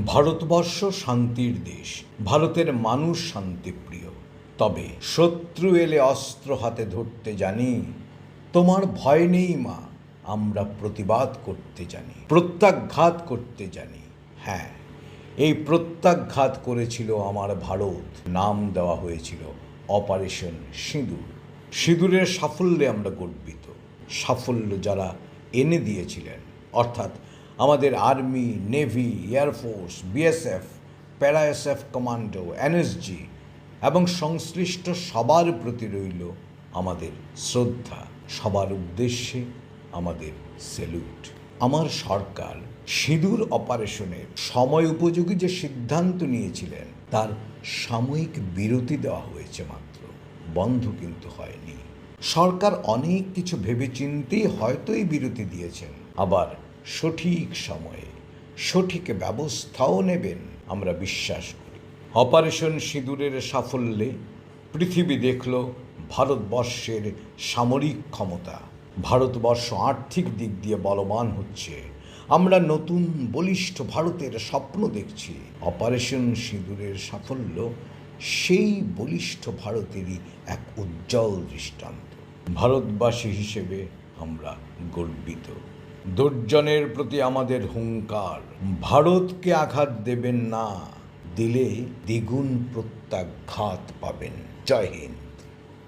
ভারতবর্ষ শান্তির দেশ, ভারতের মানুষ শান্তিপ্রিয়। তবে শত্রু এলে অস্ত্র হাতে ধরতে জানি, তোমার ভয় নেই মা, আমরা প্রতিবাদ করতে জানি, প্রত্যাঘাত করতে জানি। হ্যাঁ, এই প্রত্যাঘাত করেছিল আমার ভারত। নাম দেওয়া হয়েছিল অপারেশন সিঁদুর। সিঁদুরের সাফল্যে আমরা গর্বিত। সাফল্য যারা এনে দিয়েছিলেন, অর্থাৎ আমাদের আর্মি, নেভি, এয়ারফোর্স, বিএসএফ, প্যারা এসএফ কমান্ডো, এনএসজি এবং সংশ্লিষ্ট সবার প্রতি রইল আমাদের শ্রদ্ধা। সবার উদ্দেশ্যে আমাদের স্যালুট। আমার সরকার সিঁদুর অপারেশনের সময় উপযোগী যে সিদ্ধান্ত নিয়েছিলেন তার সাময়িক বিরতি দেওয়া হয়েছে মাত্র, বন্ধ কিন্তু হয়নি। সরকার অনেক কিছু ভেবেচিন্তেই হয়তো এই বিরতি দিয়েছেন, আবার সঠিক সময়ে সঠিক ব্যবস্থাও নেবেন আমরা বিশ্বাস করি। অপারেশন সিঁদুরের সাফল্যে পৃথিবী দেখল ভারতবর্ষের সামরিক ক্ষমতা। ভারতবর্ষ আর্থিক দিক দিয়ে বলবান হচ্ছে। আমরা নতুন বলিষ্ঠ ভারতের স্বপ্ন দেখছি। অপারেশন সিঁদুরের সাফল্য সেই বলিষ্ঠ ভারতেরই এক উজ্জ্বল দৃষ্টান্ত। ভারতবাসী হিসেবে আমরা গর্বিত। দুর্জনের প্রতি আমাদের হুঙ্কার, ভারতকে আঘাত দেবেন না, দিলে দ্বিগুণ প্রত্যাঘাত পাবেন। জয় হিন্দ।